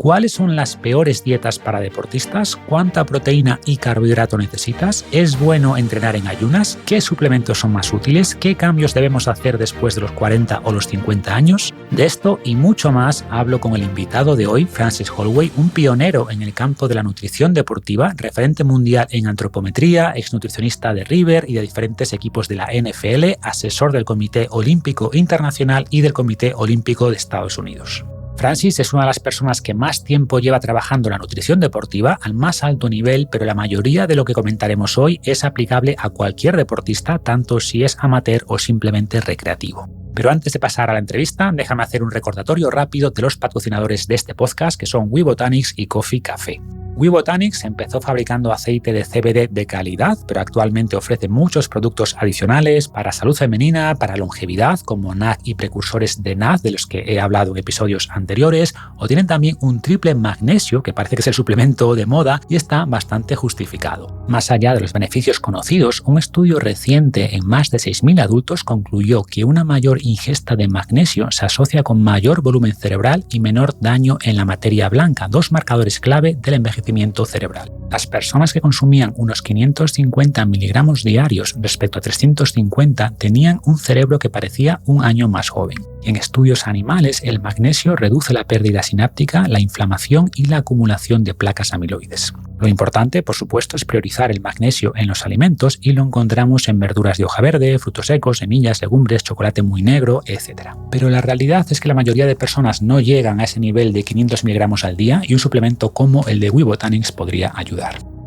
¿Cuáles son las peores dietas para deportistas? ¿Cuánta proteína y carbohidrato necesitas? ¿Es bueno entrenar en ayunas? ¿Qué suplementos son más útiles? ¿Qué cambios debemos hacer después de los 40 o los 50 años? De esto y mucho más hablo con el invitado de hoy, Francis Holloway, un pionero en el campo de la nutrición deportiva, referente mundial en antropometría, exnutricionista de River y de diferentes equipos de la NFL, asesor del Comité Olímpico Internacional y del Comité Olímpico de Estados Unidos. Francis es una de las personas que más tiempo lleva trabajando la nutrición deportiva al más alto nivel, pero la mayoría de lo que comentaremos hoy es aplicable a cualquier deportista, tanto si es amateur o simplemente recreativo. Pero antes de pasar a la entrevista, déjame hacer un recordatorio rápido de los patrocinadores de este podcast, que son We Botanics y Coffee Café. We Botanics empezó fabricando aceite de CBD de calidad, pero actualmente ofrece muchos productos adicionales para salud femenina, para longevidad, como NAD y precursores de NAD, de los que he hablado en episodios anteriores, o tienen también un triple magnesio, que parece que es el suplemento de moda y está bastante justificado. Más allá de los beneficios conocidos, un estudio reciente en más de 6.000 adultos concluyó que una mayor ingesta de magnesio se asocia con mayor volumen cerebral y menor daño en la materia blanca, dos marcadores clave del envejecimiento cerebral. Las personas que consumían unos 550 miligramos diarios respecto a 350 tenían un cerebro que parecía un año más joven. En estudios animales, el magnesio reduce la pérdida sináptica, la inflamación y la acumulación de placas amiloides. Lo importante, por supuesto, es priorizar el magnesio en los alimentos y lo encontramos en verduras de hoja verde, frutos secos, semillas, legumbres, chocolate muy negro, etc. Pero la realidad es que la mayoría de personas no llegan a ese nivel de 500 miligramos al día y un suplemento como el de We Botanics podría ayudar.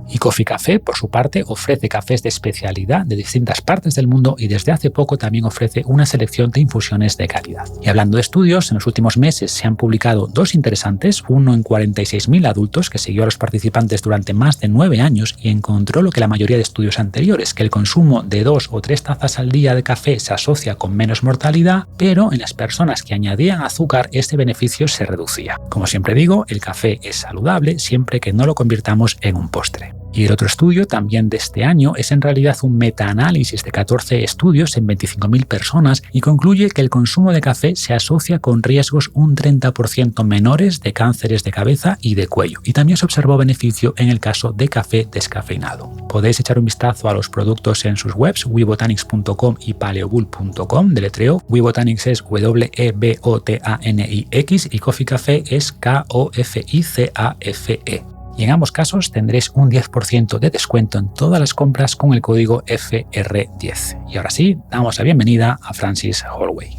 Y Coffee Café, por su parte, ofrece cafés de especialidad de distintas partes del mundo y desde hace poco también ofrece una selección de infusiones de calidad. Y hablando de estudios, en los últimos meses se han publicado dos interesantes, uno en 46.000 adultos que siguió a los participantes durante más de 9 años y encontró lo que la mayoría de estudios anteriores, que el consumo de 2 o 3 tazas al día de café se asocia con menos mortalidad, pero en las personas que añadían azúcar este beneficio se reducía. Como siempre digo, el café es saludable siempre que no lo convirtamos en un postre. Y el otro estudio, también de este año, es en realidad un metaanálisis de 14 estudios en 25.000 personas y concluye que el consumo de café se asocia con riesgos un 30% menores de cánceres de cabeza y de cuello. Y también se observó beneficio en el caso de café descafeinado. Podéis echar un vistazo a los productos en sus webs, webotanics.com y paleobull.com, deletreo. WeBotanics es WeBotanix y Coffee Café es KOFICAFE. Y en ambos casos tendréis un 10% de descuento en todas las compras con el código FR10. Y ahora sí, damos la bienvenida a Francis Holloway.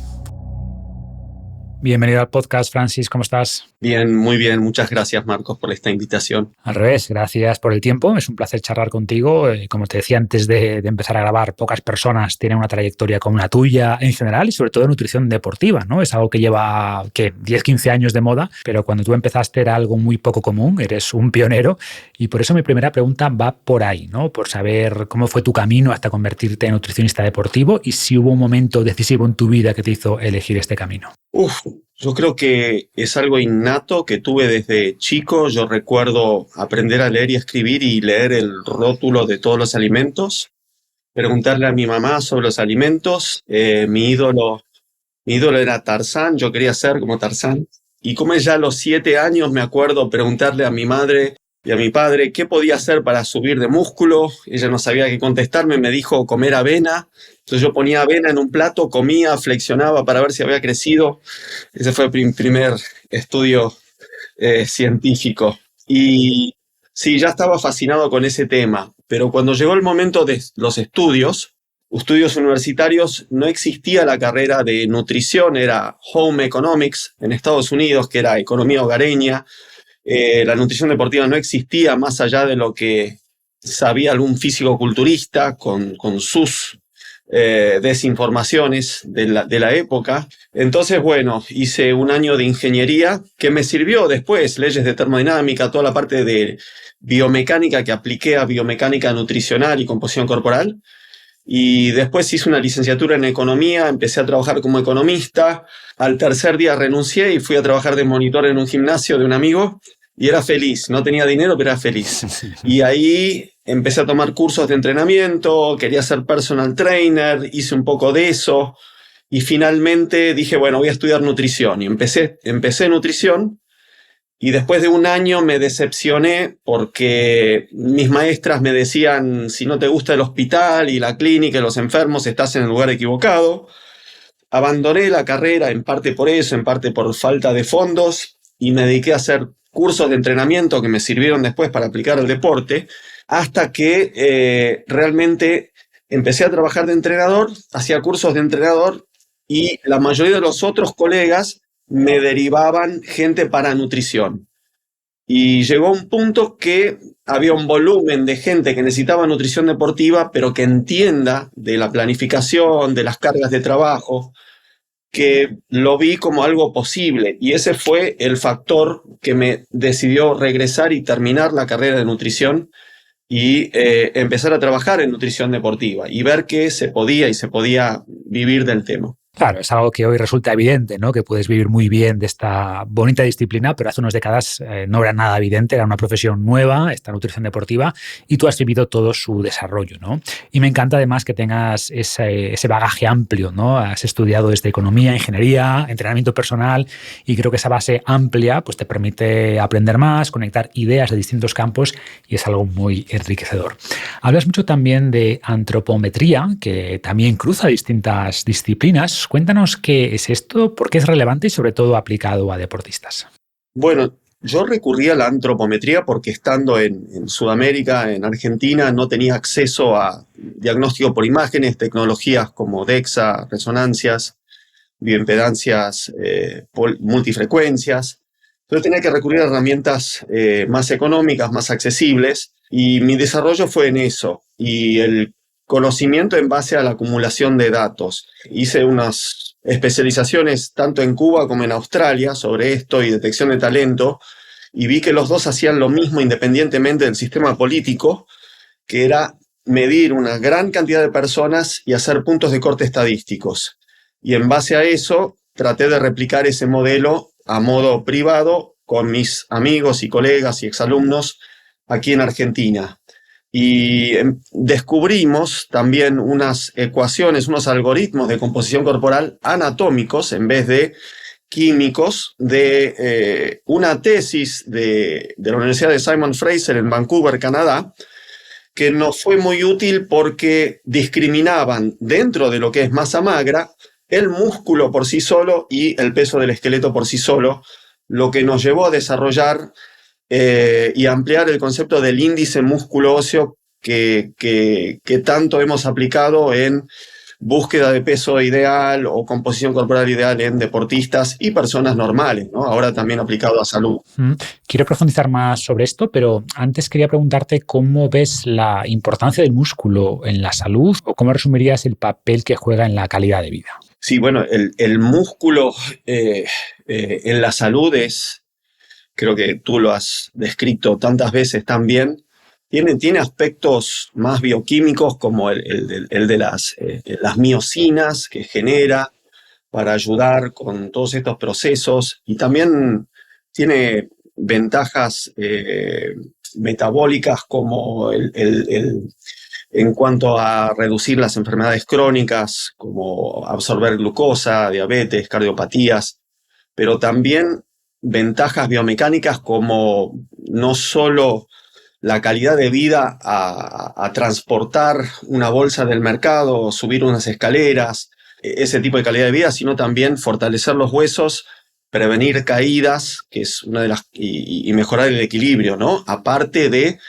Bienvenido al podcast, Francis, ¿cómo estás? Bien, muy bien. Muchas gracias, Marcos, por esta invitación. Al revés, gracias por el tiempo. Es un placer charlar contigo. Como te decía antes de empezar a grabar, pocas personas tienen una trayectoria como la tuya en general y sobre todo en nutrición deportiva, ¿no? Es algo que lleva 10, 15 años de moda, pero cuando tú empezaste era algo muy poco común, eres un pionero y por eso mi primera pregunta va por ahí, ¿no? Por saber cómo fue tu camino hasta convertirte en nutricionista deportivo y si hubo un momento decisivo en tu vida que te hizo elegir este camino. Yo creo que es algo innato que tuve desde chico. Yo recuerdo aprender a leer y escribir y leer el rótulo de todos los alimentos, preguntarle a mi mamá sobre los alimentos. Mi ídolo era Tarzán, yo quería ser como Tarzán. Y como ya a los 7 años me acuerdo preguntarle a mi madre y a mi padre qué podía hacer para subir de músculo. Ella no sabía qué contestarme, me dijo comer avena. Entonces yo ponía avena en un plato, comía, flexionaba para ver si había crecido. Ese fue el primer estudio científico. Y sí, ya estaba fascinado con ese tema. Pero cuando llegó el momento de los estudios universitarios, no existía la carrera de nutrición, era Home Economics en Estados Unidos, que era economía hogareña. La nutrición deportiva no existía más allá de lo que sabía algún físico-culturista con sus desinformaciones de la época. Entonces, bueno, hice un año de ingeniería que me sirvió después, leyes de termodinámica, toda la parte de biomecánica que apliqué a biomecánica nutricional y composición corporal. Y después hice una licenciatura en economía, empecé a trabajar como economista. Al tercer día renuncié y fui a trabajar de monitor en un gimnasio de un amigo. Y era feliz, no tenía dinero, pero era feliz. Y ahí empecé a tomar cursos de entrenamiento, quería ser personal trainer, hice un poco de eso. Y finalmente dije, bueno, voy a estudiar nutrición. Y empecé nutrición Y después de un año me decepcioné porque mis maestras me decían, si no te gusta el hospital y la clínica y los enfermos, estás en el lugar equivocado. Abandoné la carrera en parte por eso, en parte por falta de fondos, y me dediqué a hacer cursos de entrenamiento que me sirvieron después para aplicar al deporte, hasta que realmente empecé a trabajar de entrenador, hacía cursos de entrenador, y la mayoría de los otros colegas me derivaban gente para nutrición. Y llegó un punto que había un volumen de gente que necesitaba nutrición deportiva, pero que entienda de la planificación, de las cargas de trabajo, que lo vi como algo posible. Y ese fue el factor que me decidió regresar y terminar la carrera de nutrición y empezar a trabajar en nutrición deportiva y ver que se podía y se podía vivir del tema. Claro, es algo que hoy resulta evidente, ¿no? Que puedes vivir muy bien de esta bonita disciplina, pero hace unas décadas no era nada evidente, era una profesión nueva, esta nutrición deportiva, y tú has vivido todo su desarrollo, ¿no? Y me encanta además que tengas ese bagaje amplio, ¿no? Has estudiado desde economía, ingeniería, entrenamiento personal, y creo que esa base amplia pues, te permite aprender más, conectar ideas de distintos campos, y es algo muy enriquecedor. Hablas mucho también de antropometría, que también cruza distintas disciplinas. Cuéntanos qué es esto, por qué es relevante y sobre todo aplicado a deportistas. Bueno, yo recurrí a la antropometría porque estando en Sudamérica, en Argentina, no tenía acceso a diagnóstico por imágenes, tecnologías como DEXA, resonancias, bioimpedancias, multifrecuencias. Entonces tenía que recurrir a herramientas más económicas, más accesibles, y mi desarrollo fue en eso. Y el conocimiento en base a la acumulación de datos. Hice unas especializaciones tanto en Cuba como en Australia sobre esto y detección de talento, y vi que los dos hacían lo mismo independientemente del sistema político, que era medir una gran cantidad de personas y hacer puntos de corte estadísticos. Y en base a eso traté de replicar ese modelo a modo privado con mis amigos y colegas y exalumnos aquí en Argentina. Y descubrimos también unas ecuaciones, unos algoritmos de composición corporal anatómicos en vez de químicos de una tesis de la Universidad de Simon Fraser en Vancouver, Canadá, que nos fue muy útil porque discriminaban dentro de lo que es masa magra el músculo por sí solo y el peso del esqueleto por sí solo, lo que nos llevó a desarrollar y ampliar el concepto del índice músculo óseo que tanto hemos aplicado en búsqueda de peso ideal o composición corporal ideal en deportistas y personas normales, ¿no? Ahora también aplicado a salud. Quiero profundizar más sobre esto, pero antes quería preguntarte cómo ves la importancia del músculo en la salud o cómo resumirías el papel que juega en la calidad de vida. Sí, bueno, el músculo en la salud es, creo que tú lo has descrito tantas veces también, tiene aspectos más bioquímicos como el de las miocinas que genera para ayudar con todos estos procesos, y también tiene ventajas metabólicas como en cuanto a reducir las enfermedades crónicas, como absorber glucosa, diabetes, cardiopatías, pero también ventajas biomecánicas como no solo la calidad de vida a transportar una bolsa del mercado, subir unas escaleras, ese tipo de calidad de vida, sino también fortalecer los huesos, prevenir caídas, que es una de las, y mejorar el equilibrio, ¿no? Aparte de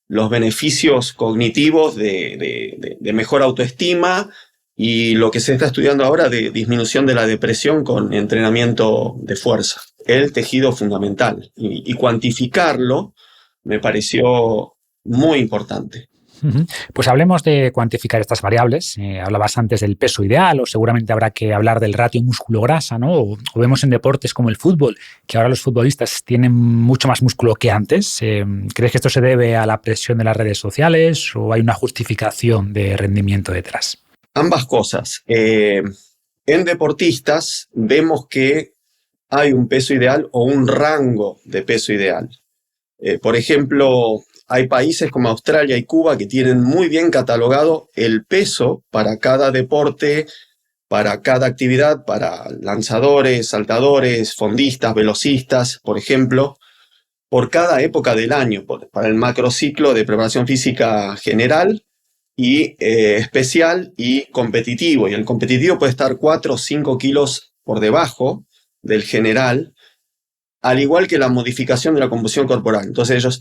los beneficios cognitivos de mejor autoestima y lo que se está estudiando ahora de disminución de la depresión con entrenamiento de fuerza. El tejido fundamental. Y cuantificarlo me pareció muy importante. Pues hablemos de cuantificar estas variables. Hablabas antes del peso ideal o seguramente habrá que hablar del ratio músculo-grasa, ¿no? O vemos en deportes como el fútbol, que ahora los futbolistas tienen mucho más músculo que antes. ¿Crees que esto se debe a la presión de las redes sociales o hay una justificación de rendimiento detrás? Ambas cosas. En deportistas vemos que hay un peso ideal o un rango de peso ideal. Por ejemplo, hay países como Australia y Cuba que tienen muy bien catalogado el peso para cada deporte, para cada actividad, para lanzadores, saltadores, fondistas, velocistas, por ejemplo. por cada época del año, para el macrociclo de preparación física general y especial y competitivo. Y el competitivo puede estar 4 o 5 kilos por debajo del general, al igual que la modificación de la composición corporal. Entonces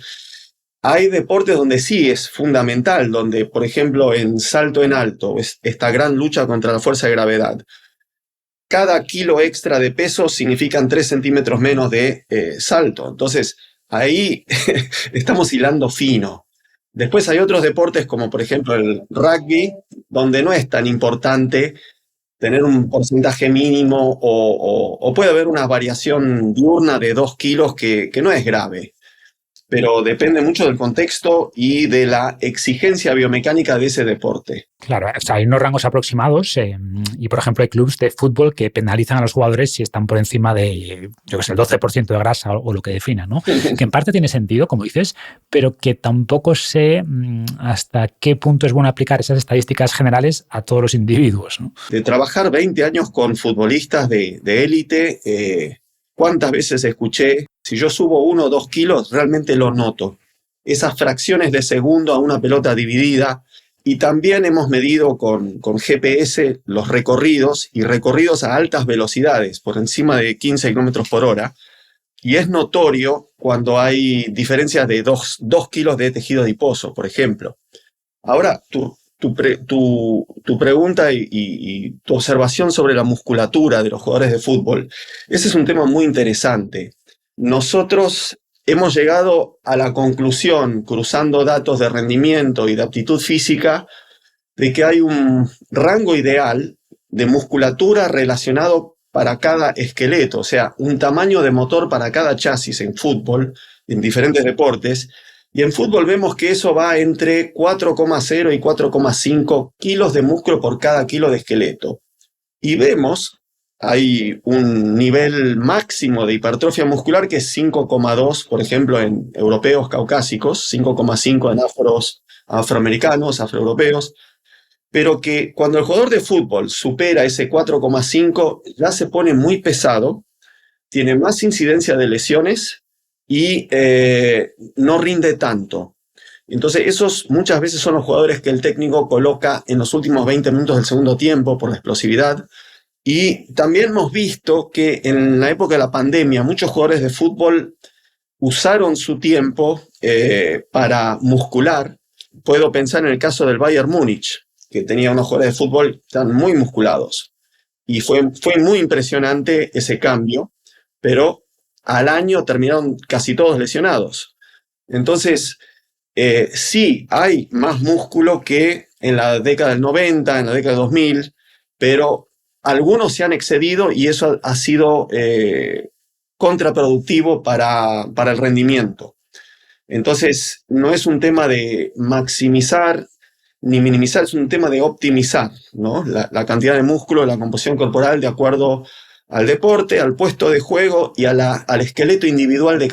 hay deportes donde sí es fundamental, donde, por ejemplo, en salto en alto, esta gran lucha contra la fuerza de gravedad. Cada kilo extra de peso significan 3 centímetros menos de salto. Entonces, ahí estamos hilando fino. Después hay otros deportes como, por ejemplo, el rugby, donde no es tan importante tener un porcentaje mínimo o puede haber una variación diurna de 2 kilos que no es grave, pero depende mucho del contexto y de la exigencia biomecánica de ese deporte. Claro, o sea, hay unos rangos aproximados y, por ejemplo, hay clubes de fútbol que penalizan a los jugadores si están por encima de, yo qué sé, el 12% de grasa o lo que defina, ¿no? Que en parte tiene sentido, como dices, pero que tampoco sé hasta qué punto es bueno aplicar esas estadísticas generales a todos los individuos, ¿no? De trabajar 20 años con futbolistas de élite, ¿cuántas veces escuché? Si yo subo 1 o 2 kilos, realmente lo noto. Esas fracciones de segundo a una pelota dividida. Y también hemos medido con GPS los recorridos y recorridos a altas velocidades, por encima de 15 kilómetros por hora. Y es notorio cuando hay diferencias de 2 kilos de tejido adiposo, por ejemplo. Ahora, tu pregunta y tu observación sobre la musculatura de los jugadores de fútbol, ese es un tema muy interesante. Nosotros hemos llegado a la conclusión, cruzando datos de rendimiento y de aptitud física, de que hay un rango ideal de musculatura relacionado para cada esqueleto, o sea, un tamaño de motor para cada chasis en fútbol, en diferentes deportes. Y en fútbol vemos que eso va entre 4,0 y 4,5 kilos de músculo por cada kilo de esqueleto. Y vemos, hay un nivel máximo de hipertrofia muscular que es 5,2, por ejemplo, en europeos caucásicos, 5,5 en afroamericanos, afroeuropeos, pero que cuando el jugador de fútbol supera ese 4,5 ya se pone muy pesado, tiene más incidencia de lesiones y no rinde tanto. Entonces esos muchas veces son los jugadores que el técnico coloca en los últimos 20 minutos del segundo tiempo por la explosividad. Y también hemos visto que en la época de la pandemia muchos jugadores de fútbol usaron su tiempo para muscular. Puedo pensar en el caso del Bayern Múnich, que tenía unos jugadores de fútbol tan muy musculados. Y fue muy impresionante ese cambio, pero al año terminaron casi todos lesionados. Entonces, sí, hay más músculo que en la década del 90, en la década del 2000, pero algunos se han excedido y eso ha sido contraproductivo para el rendimiento. Entonces, no es un tema de maximizar ni minimizar, es un tema de optimizar, ¿no? La cantidad de músculo, la composición corporal de acuerdo al deporte, al puesto de juego y al esqueleto individual de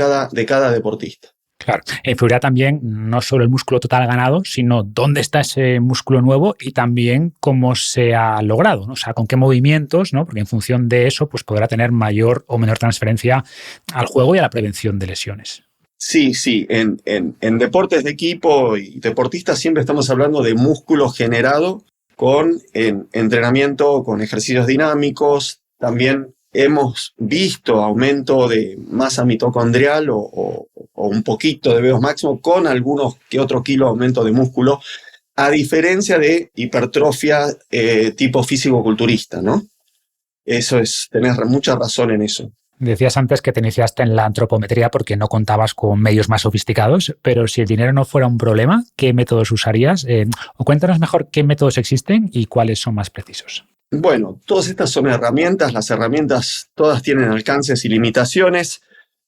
cada deportista. Claro, influirá también no solo el músculo total ganado, sino dónde está ese músculo nuevo y también cómo se ha logrado, ¿no? O sea, con qué movimientos, ¿no? Porque en función de eso pues podrá tener mayor o menor transferencia al juego y a la prevención de lesiones. Sí. En deportes de equipo y deportistas siempre estamos hablando de músculo generado con entrenamiento, con ejercicios dinámicos. También hemos visto aumento de masa mitocondrial o un poquito de VO2 máximo con algunos que otro kilo aumento de músculo, a diferencia de hipertrofia tipo físico-culturista, ¿no? Eso es, tenés mucha razón en eso. Decías antes que te iniciaste en la antropometría porque no contabas con medios más sofisticados, pero si el dinero no fuera un problema, ¿qué métodos usarías? O cuéntanos mejor qué métodos existen y cuáles son más precisos. Bueno, todas estas son herramientas. Las herramientas todas tienen alcances y limitaciones,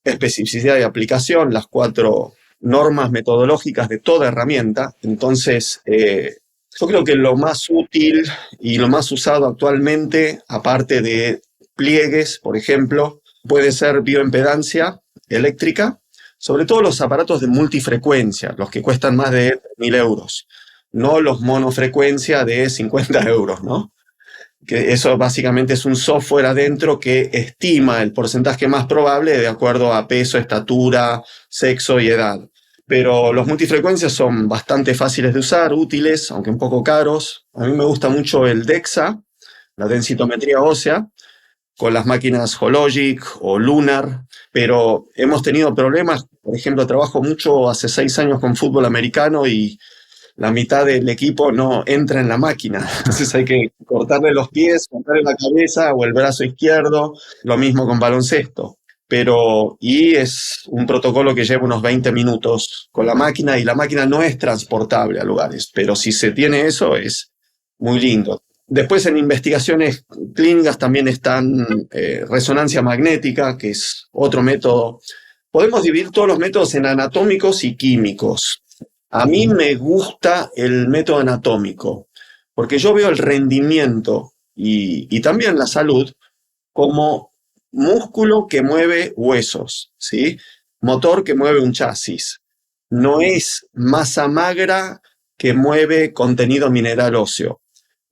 especificidad y aplicación, las 4 normas metodológicas de toda herramienta. Entonces, yo creo que lo más útil y lo más usado actualmente, aparte de pliegues, por ejemplo, puede ser bioimpedancia eléctrica, sobre todo los aparatos de multifrecuencia, los que cuestan más de 1.000 euros, no los monofrecuencia de 50 euros, ¿no? que eso básicamente es un software adentro que estima el porcentaje más probable de acuerdo a peso, estatura, sexo y edad. Pero los multifrecuencias son bastante fáciles de usar, útiles, aunque un poco caros. A mí me gusta mucho el DEXA, la densitometría ósea, con las máquinas Hologic o Lunar, pero hemos tenido problemas. Por ejemplo, trabajo mucho hace 6 años con fútbol americano y la mitad del equipo no entra en la máquina. Entonces hay que cortarle los pies, cortarle la cabeza o el brazo izquierdo. Lo mismo con baloncesto. Y es un protocolo que lleva unos 20 minutos con la máquina y la máquina no es transportable a lugares, pero si se tiene eso es muy lindo. Después en investigaciones clínicas también están resonancia magnética, que es otro método. Podemos dividir todos los métodos en anatómicos y químicos. A mí me gusta el método anatómico, porque yo veo el rendimiento y también la salud como músculo que mueve huesos, ¿sí? Motor que mueve un chasis. No es masa magra que mueve contenido mineral óseo.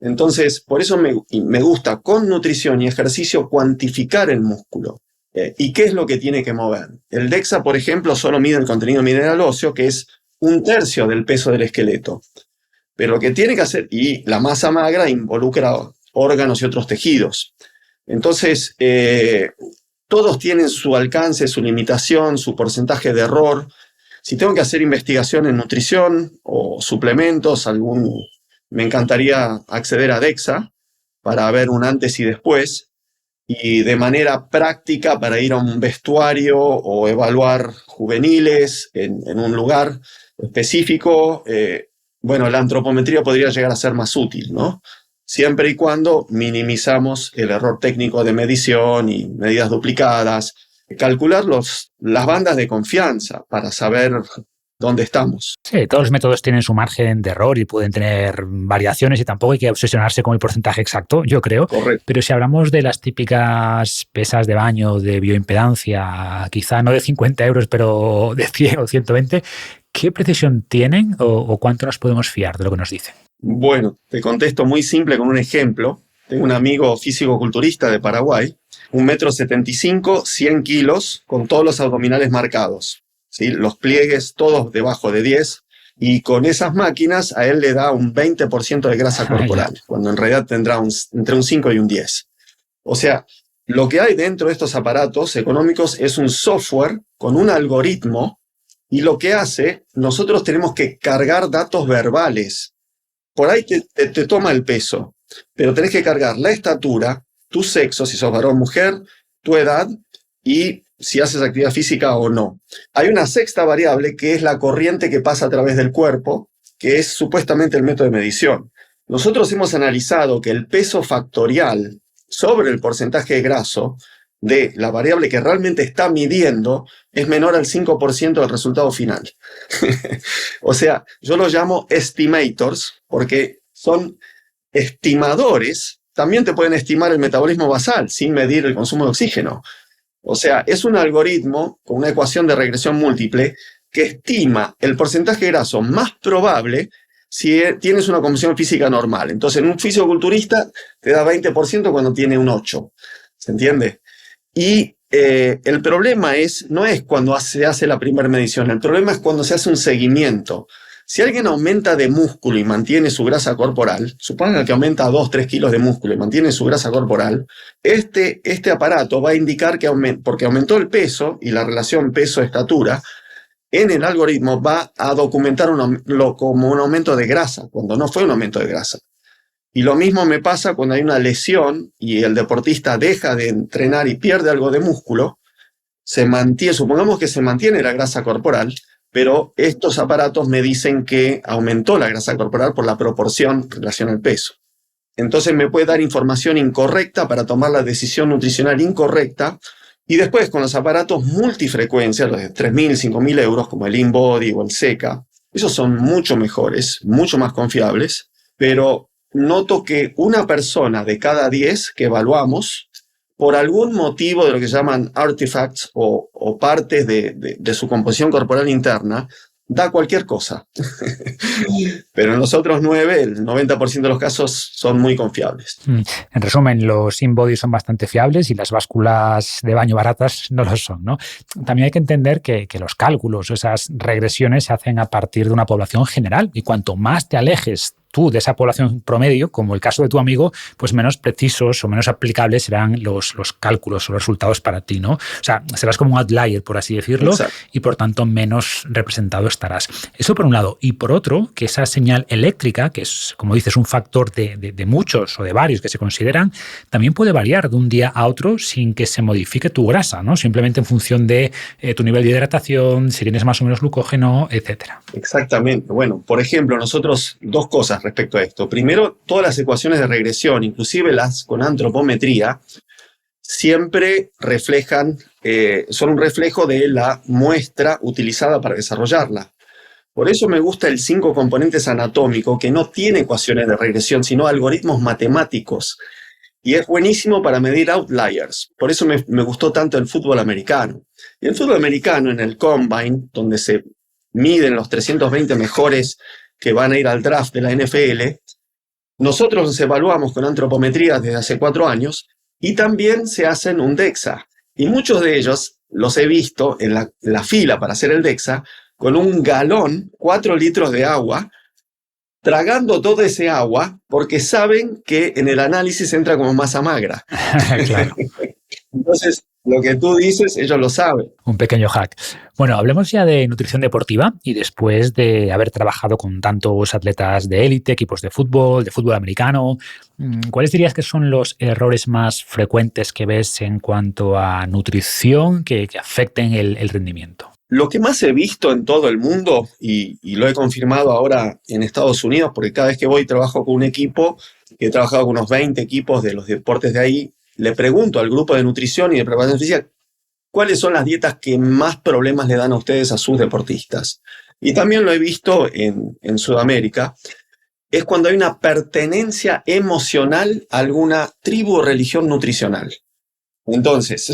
Entonces, por eso me gusta con nutrición y ejercicio cuantificar el músculo. ¿Y qué es lo que tiene que mover? El DEXA, por ejemplo, solo mide el contenido mineral óseo, que es 1/3 del peso del esqueleto. Pero lo que tiene que hacer, y la masa magra involucra órganos y otros tejidos. Entonces, todos tienen su alcance, su limitación, su porcentaje de error. Si tengo que hacer investigación en nutrición o suplementos, me encantaría acceder a DEXA para ver un antes y después. Y de manera práctica para ir a un vestuario o evaluar juveniles en un lugar específico, la antropometría podría llegar a ser más útil, ¿no? Siempre y cuando minimizamos el error técnico de medición y medidas duplicadas, calcular las bandas de confianza para saber dónde estamos. Sí, todos los métodos tienen su margen de error y pueden tener variaciones y tampoco hay que obsesionarse con el porcentaje exacto, yo creo. Correcto. Pero si hablamos de las típicas pesas de baño de bioimpedancia, quizá no de 50 euros, pero de 100 o 120, ¿qué precisión tienen o cuánto nos podemos fiar de lo que nos dicen? Bueno, te contesto muy simple con un ejemplo. Tengo un amigo físico-culturista de Paraguay, 1,75 m, 100 kilos, con todos los abdominales marcados, ¿sí? Los pliegues todos debajo de 10, y con esas máquinas a él le da un 20% de grasa corporal, cuando en realidad tendrá entre un 5 y un 10. O sea, lo que hay dentro de estos aparatos económicos es un software con un algoritmo, y lo que hace, nosotros tenemos que cargar datos verbales. Por ahí te toma el peso, pero tenés que cargar la estatura, tu sexo, si sos varón o mujer, tu edad y si haces actividad física o no. Hay una sexta variable que es la corriente que pasa a través del cuerpo, que es supuestamente el método de medición. Nosotros hemos analizado que el peso factorial sobre el porcentaje graso de la variable que realmente está midiendo es menor al 5% del resultado final. O sea, yo los llamo estimators porque son estimadores. También te pueden estimar el metabolismo basal sin medir el consumo de oxígeno. O sea, es un algoritmo con una ecuación de regresión múltiple que estima el porcentaje graso más probable si tienes una composición física normal. Entonces, en un fisicoculturista te da 20% cuando tiene un 8%. ¿Se entiende? Y el problema no es cuando se hace la primera medición, el problema es cuando se hace un seguimiento. Si alguien aumenta de músculo y mantiene su grasa corporal, supongan que aumenta 2-3 kilos de músculo y mantiene su grasa corporal, este aparato va a indicar que porque aumentó el peso y la relación peso-estatura, en el algoritmo va a documentar como un aumento de grasa, cuando no fue un aumento de grasa. Y lo mismo me pasa cuando hay una lesión y el deportista deja de entrenar y pierde algo de músculo, supongamos que se mantiene la grasa corporal, pero estos aparatos me dicen que aumentó la grasa corporal por la proporción en relación al peso. Entonces me puede dar información incorrecta para tomar la decisión nutricional incorrecta, y después con los aparatos multifrecuencia, los de 3.000, 5.000 euros, como el InBody o el Seca, esos son mucho mejores, mucho más confiables, pero noto que una persona de cada 10 que evaluamos, por algún motivo de lo que llaman artifacts o partes de su composición corporal interna, da cualquier cosa. Pero en los otros 9, el 90% de los casos son muy confiables. En resumen, los in-body son bastante fiables y las básculas de baño baratas no lo son, ¿no? También hay que entender que los cálculos, esas regresiones se hacen a partir de una población general y cuanto más te alejes tú de esa población promedio, como el caso de tu amigo, pues menos precisos o menos aplicables serán los cálculos o los resultados para ti, ¿no? O sea, serás como un outlier, por así decirlo, Exacto. y por tanto menos representado estarás. Eso por un lado. Y por otro, que esa señal eléctrica, que es, como dices, un factor de muchos o de varios que se consideran, también puede variar de un día a otro sin que se modifique tu grasa, ¿no? Simplemente en función de tu nivel de hidratación, si tienes más o menos glucógeno, etcétera. Exactamente. Bueno, por ejemplo, nosotros 2 cosas respecto a esto. Primero, todas las ecuaciones de regresión, inclusive las con antropometría, siempre reflejan, son un reflejo de la muestra utilizada para desarrollarla. Por eso me gusta el 5 componentes anatómico, que no tiene ecuaciones de regresión, sino algoritmos matemáticos. Y es buenísimo para medir outliers. Por eso me gustó tanto el fútbol americano. Y el fútbol americano, en el Combine, donde se miden los 320 mejores que van a ir al draft de la NFL, nosotros los evaluamos con antropometría desde hace 4 años y también se hacen un DEXA. Y muchos de ellos los he visto en la fila para hacer el DEXA con un galón, 4 litros de agua, tragando todo ese agua porque saben que en el análisis entra como masa magra. Claro. Entonces, lo que tú dices, ellos lo saben. Un pequeño hack. Bueno, hablemos ya de nutrición deportiva y después de haber trabajado con tantos atletas de élite, equipos de fútbol americano, ¿cuáles dirías que son los errores más frecuentes que ves en cuanto a nutrición que afecten el rendimiento? Lo que más he visto en todo el mundo, y lo he confirmado ahora en Estados Unidos, porque cada vez que voy trabajo con un equipo, que he trabajado con unos 20 equipos de los deportes de ahí, le pregunto al grupo de nutrición y de preparación física cuáles son las dietas que más problemas le dan a ustedes a sus deportistas. Y también lo he visto en Sudamérica, es cuando hay una pertenencia emocional a alguna tribu o religión nutricional. Entonces,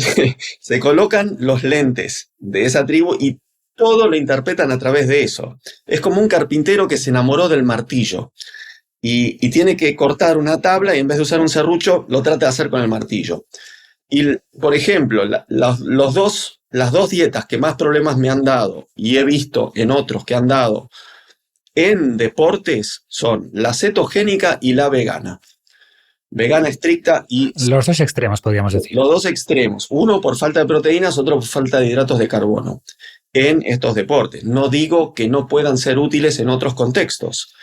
se colocan los lentes de esa tribu y todo lo interpretan a través de eso. Es como un carpintero que se enamoró del martillo y tiene que cortar una tabla y en vez de usar un serrucho, lo trata de hacer con el martillo. Y, por ejemplo, las dos dietas que más problemas me han dado y he visto en otros que han dado en deportes son la cetogénica y la vegana. Vegana estricta y... Los dos extremos, podríamos decir. Los dos extremos. Uno por falta de proteínas, otro por falta de hidratos de carbono en estos deportes. No digo que no puedan ser útiles en otros contextos.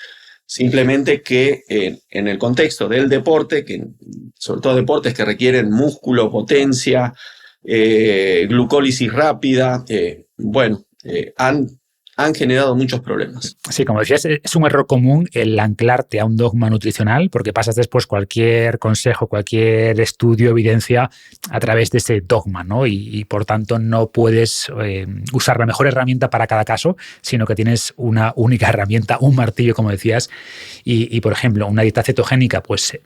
Simplemente que en el contexto del deporte, que sobre todo deportes que requieren músculo, potencia, glucólisis rápida, han generado muchos problemas. Sí, como decías, es un error común el anclarte a un dogma nutricional porque pasas después cualquier consejo, cualquier estudio, evidencia a través de ese dogma, ¿no? Y por tanto no puedes usar la mejor herramienta para cada caso, sino que tienes una única herramienta, un martillo, como decías. Y por ejemplo, una dieta cetogénica pues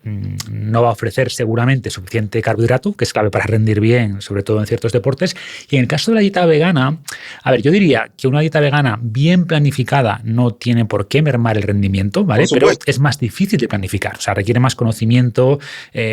no va a ofrecer seguramente suficiente carbohidrato, que es clave para rendir bien, sobre todo en ciertos deportes. Y en el caso de la dieta vegana, a ver, yo diría que una dieta vegana bien planificada no tiene por qué mermar el rendimiento, ¿vale? Pero es más difícil de planificar, o sea, requiere más conocimiento,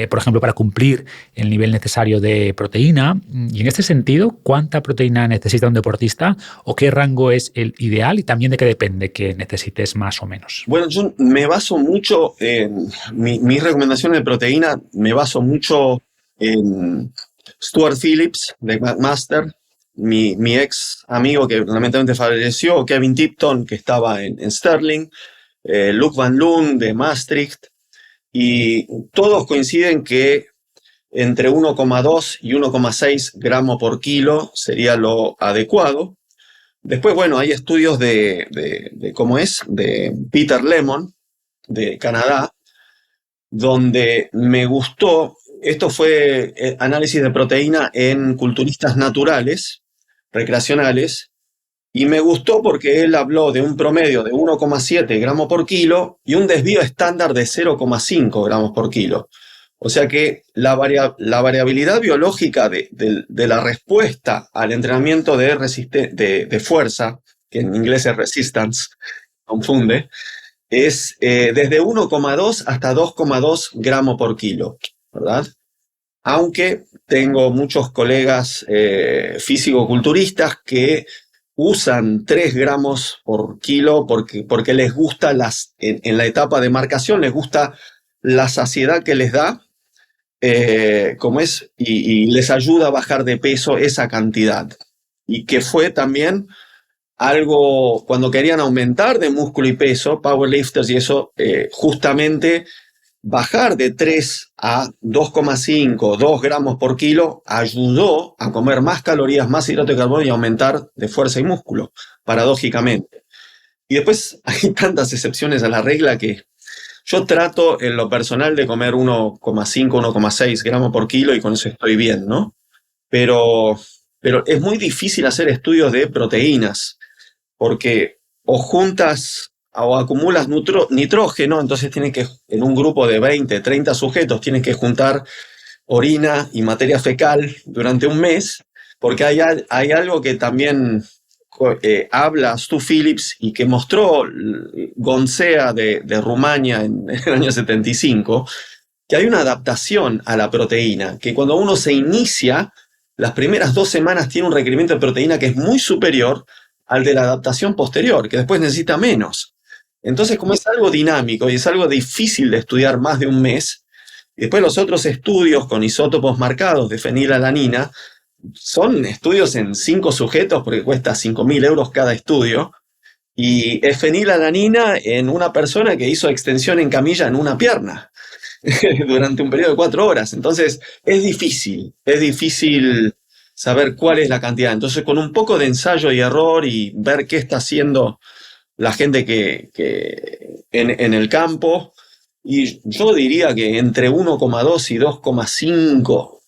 por ejemplo, para cumplir el nivel necesario de proteína. Y en este sentido, ¿cuánta proteína necesita un deportista o qué rango es el ideal y también de qué depende que necesites más o menos? Bueno, yo me baso mucho en mis recomendaciones de proteína, me baso mucho en Stuart Phillips de McMaster, mi ex amigo que lamentablemente falleció, Kevin Tipton, que estaba en Sterling, Luc Van Loon de Maastricht, y todos coinciden que entre 1,2 y 1,6 gramos por kilo sería lo adecuado. Después, bueno, hay estudios de Peter Lemon, de Canadá, donde me gustó, esto fue análisis de proteína en culturistas naturales, recreacionales, y me gustó porque él habló de un promedio de 1,7 gramos por kilo y un desvío estándar de 0,5 gramos por kilo. O sea que la variabilidad biológica de la respuesta al entrenamiento de fuerza, que en inglés es resistance, confunde, es desde 1,2 hasta 2,2 gramos por kilo, ¿verdad? Aunque tengo muchos colegas físico-culturistas que usan 3 gramos por kilo porque les gusta en la etapa de marcación, les gusta la saciedad que les da, y les ayuda a bajar de peso esa cantidad. Y que fue también algo, cuando querían aumentar de músculo y peso, powerlifters y eso, justamente bajar de 3 a 2,5, 2 gramos por kilo, ayudó a comer más calorías, más hidrato de carbono y aumentar de fuerza y músculo, paradójicamente. Y después hay tantas excepciones a la regla que yo trato en lo personal de comer 1,5, 1,6 gramos por kilo y con eso estoy bien, ¿no? Pero es muy difícil hacer estudios de proteínas, porque o juntas o acumulas nitrógeno, entonces tienes que, en un grupo de 20, 30 sujetos, tienes que juntar orina y materia fecal durante un mes, porque hay algo que también habla Stu Phillips y que mostró Gonzea de Rumania en el año 75, que hay una adaptación a la proteína, que cuando uno se inicia, las primeras 2 semanas tiene un requerimiento de proteína que es muy superior al de la adaptación posterior, que después necesita menos. Entonces, como es algo dinámico y es algo difícil de estudiar más de un mes, después los otros estudios con isótopos marcados de fenilalanina son estudios en 5 sujetos porque cuesta 5.000 euros cada estudio, y es fenilalanina en una persona que hizo extensión en camilla en una pierna durante un periodo de 4 horas. Entonces, es difícil saber cuál es la cantidad. Entonces, con un poco de ensayo y error y ver qué está haciendo la gente que en el campo, y yo diría que entre 1,2 y 2,5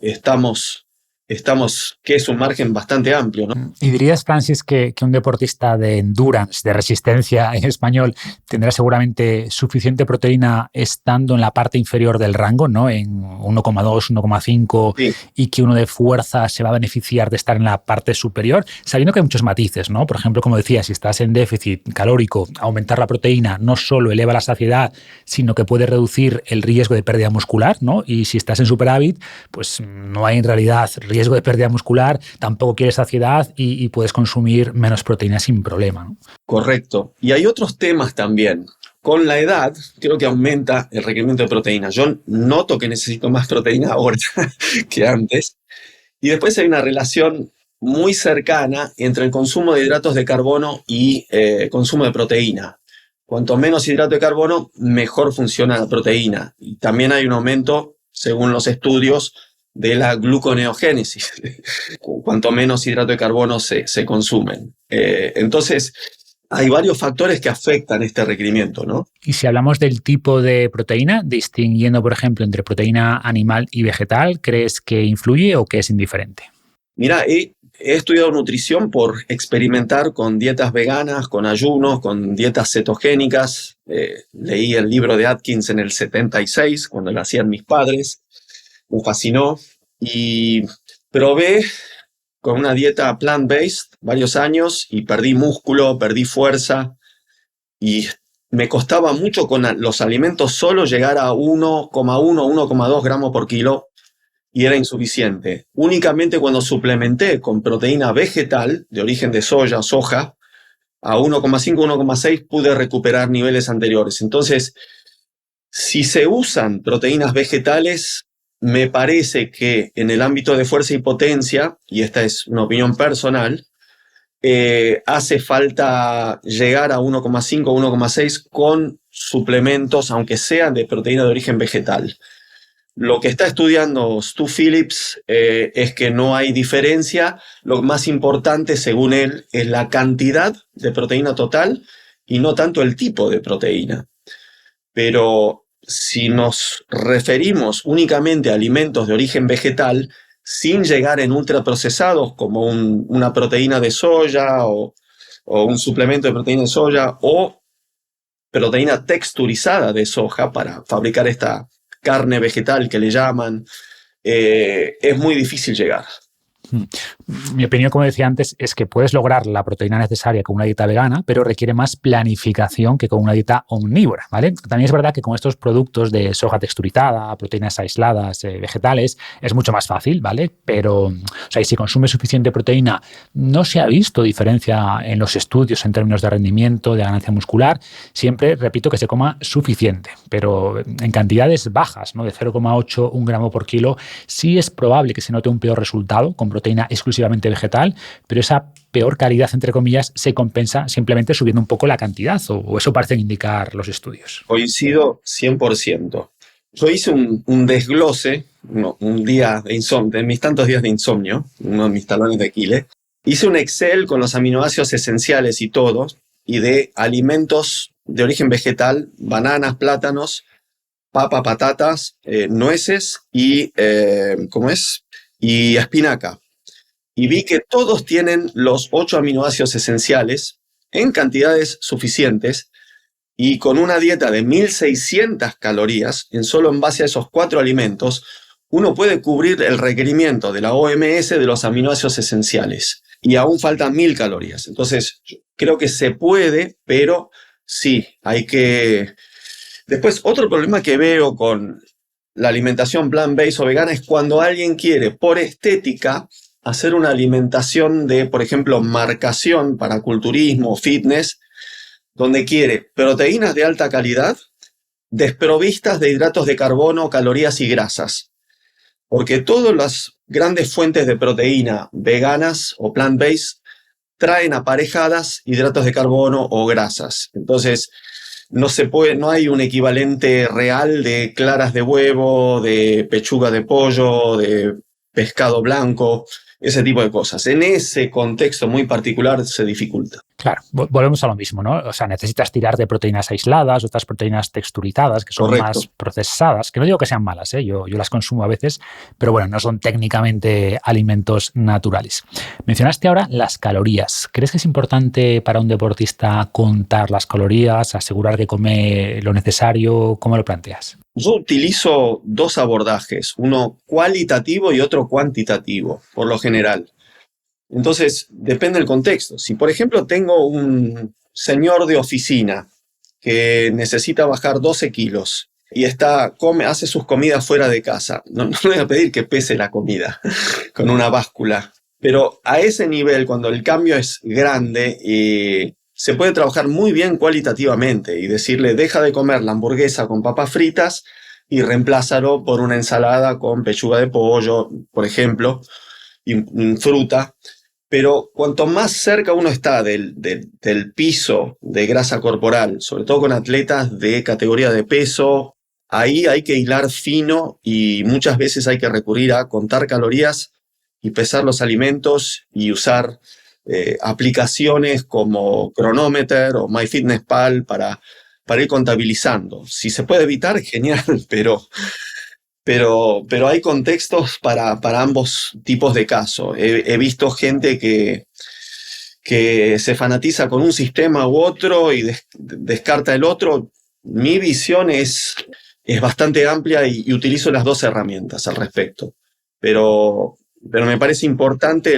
estamos, que es un margen bastante amplio, ¿no? ¿Y dirías, Francis, que un deportista de endurance, de resistencia en español, tendrá seguramente suficiente proteína estando en la parte inferior del rango, ¿no? En 1,2, 1,5, sí, y que uno de fuerza se va a beneficiar de estar en la parte superior, sabiendo que hay muchos matices, ¿no? Por ejemplo, como decía, si estás en déficit calórico, aumentar la proteína no solo eleva la saciedad, sino que puede reducir el riesgo de pérdida muscular, ¿no? Y si estás en superávit, pues no hay en realidad riesgo de pérdida muscular, tampoco quieres saciedad y puedes consumir menos proteína sin problema, ¿no? Correcto. Y hay otros temas también. Con la edad, creo que aumenta el requerimiento de proteína. Yo noto que necesito más proteína ahora que antes. Y después hay una relación muy cercana entre el consumo de hidratos de carbono y consumo de proteína. Cuanto menos hidrato de carbono, mejor funciona la proteína. Y también hay un aumento, según los estudios, de la gluconeogénesis, cuanto menos hidrato de carbono se consumen. Entonces, hay varios factores que afectan este requerimiento, ¿no? Y si hablamos del tipo de proteína, distinguiendo, por ejemplo, entre proteína animal y vegetal, ¿crees que influye o que es indiferente? Mira, he estudiado nutrición por experimentar con dietas veganas, con ayunos, con dietas cetogénicas. Leí el libro de Atkins en el 76, cuando lo hacían mis padres. Me fascinó y probé con una dieta plant-based varios años y perdí músculo, perdí fuerza y me costaba mucho con los alimentos solo llegar a 1,1, 1,2 gramos por kilo y era insuficiente. Únicamente cuando suplementé con proteína vegetal de origen de soja, a 1,5, 1,6 pude recuperar niveles anteriores. Entonces, si se usan proteínas vegetales, me parece que en el ámbito de fuerza y potencia, y esta es una opinión personal, hace falta llegar a 1,5 o 1,6 con suplementos, aunque sean de proteína de origen vegetal. Lo que está estudiando Stu Phillips es que no hay diferencia. Lo más importante, según él, es la cantidad de proteína total y no tanto el tipo de proteína. Pero si nos referimos únicamente a alimentos de origen vegetal, sin llegar en ultraprocesados como una proteína de soya o un suplemento de proteína de soya o proteína texturizada de soja para fabricar esta carne vegetal que le llaman, es muy difícil llegar. Mi opinión, como decía antes, es que puedes lograr la proteína necesaria con una dieta vegana, pero requiere más planificación que con una dieta omnívora, ¿vale? También es verdad que con estos productos de soja texturizada, proteínas aisladas, vegetales, es mucho más fácil, ¿vale? Pero, o sea, y si consumes suficiente proteína, no se ha visto diferencia en los estudios en términos de rendimiento, de ganancia muscular. Siempre, repito, que se coma suficiente, pero en cantidades bajas, ¿no? De 0,8, 1 gramo por kilo, sí es probable que se note un peor resultado con proteína exclusivamente vegetal, pero esa peor calidad, entre comillas, se compensa simplemente subiendo un poco la cantidad, o eso parecen indicar los estudios. Coincido 100%. Yo hice un desglose, un día de insomnio, en mis tantos días de insomnio, uno de mis talones de Aquiles. Hice un Excel con los aminoácidos esenciales y todos, y de alimentos de origen vegetal, bananas, plátanos, papa, patatas, nueces y, ¿cómo es? Y espinaca. Y vi que todos tienen los 8 aminoácidos esenciales en cantidades suficientes y con una dieta de 1.600 calorías, solo en base a esos 4 alimentos, uno puede cubrir el requerimiento de la OMS de los aminoácidos esenciales. Y aún faltan 1.000 calorías. Entonces, creo que se puede, pero sí, hay que... Después, otro problema que veo con la alimentación plant-based o vegana es cuando alguien quiere, por estética, hacer una alimentación de, por ejemplo, marcación para culturismo o fitness, donde quiere proteínas de alta calidad, desprovistas de hidratos de carbono, calorías y grasas. Porque todas las grandes fuentes de proteína veganas o plant-based traen aparejadas hidratos de carbono o grasas. Entonces, no hay un equivalente real de claras de huevo, de pechuga de pollo, de pescado blanco, ese tipo de cosas. En ese contexto muy particular se dificulta. Claro, volvemos a lo mismo, ¿no? O sea, necesitas tirar de proteínas aisladas, otras proteínas texturizadas, que son Correcto. más procesadas, que no digo que sean malas, ¿eh? Yo las consumo a veces, pero bueno, no son técnicamente alimentos naturales. Mencionaste ahora las calorías. ¿Crees que es importante para un deportista contar las calorías, asegurar que come lo necesario? ¿Cómo lo planteas? Yo utilizo 2 abordajes, uno cualitativo y otro cuantitativo, por lo general. Entonces, depende del contexto. Si, por ejemplo, tengo un señor de oficina que necesita bajar 12 kilos y hace sus comidas fuera de casa, no le voy a pedir que pese la comida con una báscula. Pero a ese nivel, cuando el cambio es grande, se puede trabajar muy bien cualitativamente y decirle, deja de comer la hamburguesa con papas fritas y reemplázalo por una ensalada con pechuga de pollo, por ejemplo, y fruta. Pero cuanto más cerca uno está del piso de grasa corporal, sobre todo con atletas de categoría de peso, ahí hay que hilar fino y muchas veces hay que recurrir a contar calorías y pesar los alimentos y usar aplicaciones como Chronometer o MyFitnessPal para ir contabilizando. Si se puede evitar, genial, pero hay contextos para ambos tipos de casos. He visto gente que se fanatiza con un sistema u otro y descarta el otro. Mi visión es bastante amplia y utilizo las 2 herramientas al respecto. Pero me parece importante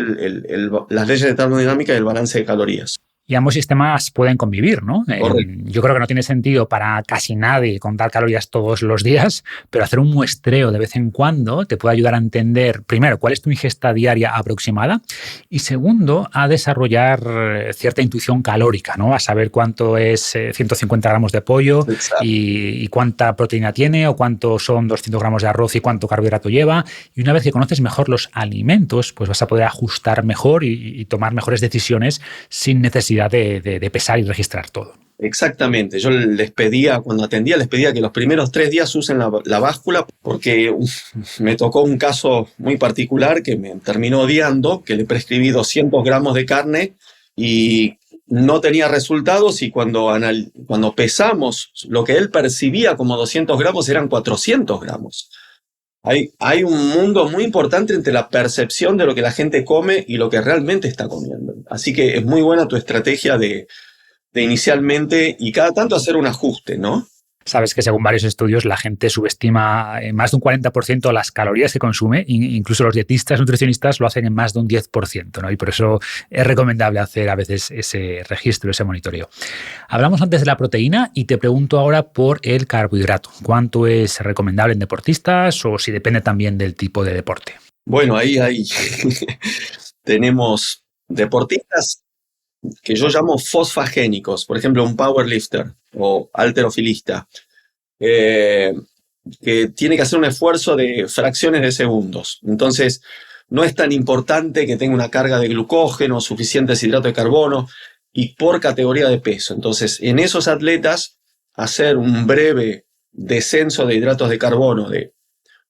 las leyes de termodinámica y el balance de calorías. Y ambos sistemas pueden convivir, ¿no? Correcto. Yo creo que no tiene sentido para casi nadie contar calorías todos los días, pero hacer un muestreo de vez en cuando te puede ayudar a entender, primero, cuál es tu ingesta diaria aproximada y, segundo, a desarrollar cierta intuición calórica, ¿no? A saber cuánto es 150 gramos de pollo y cuánta proteína tiene o cuánto son 200 gramos de arroz y cuánto carbohidrato lleva. Y una vez que conoces mejor los alimentos, pues vas a poder ajustar mejor y tomar mejores decisiones sin necesidad de pesar y registrar todo. Exactamente. Yo cuando atendía, les pedía que los primeros 3 días usen la báscula porque me tocó un caso muy particular que me terminó odiando, que le prescribí 200 gramos de carne y no tenía resultados y cuando pesamos lo que él percibía como 200 gramos eran 400 gramos. Hay un mundo muy importante entre la percepción de lo que la gente come y lo que realmente está comiendo. Así que es muy buena tu estrategia de inicialmente y cada tanto hacer un ajuste, ¿no? Sabes que según varios estudios la gente subestima en más de un 40% las calorías que consume, incluso los dietistas, nutricionistas lo hacen en más de un 10%, ¿no? Y por eso es recomendable hacer a veces ese registro, ese monitoreo. Hablamos antes de la proteína y te pregunto ahora por el carbohidrato. ¿Cuánto es recomendable en deportistas o si depende también del tipo de deporte? Bueno, ahí tenemos deportistas que yo llamo fosfagénicos, por ejemplo, un powerlifter o halterofilista, que tiene que hacer un esfuerzo de fracciones de segundos. Entonces, no es tan importante que tenga una carga de glucógeno, suficientes hidratos de carbono y por categoría de peso. Entonces, en esos atletas, hacer un breve descenso de hidratos de carbono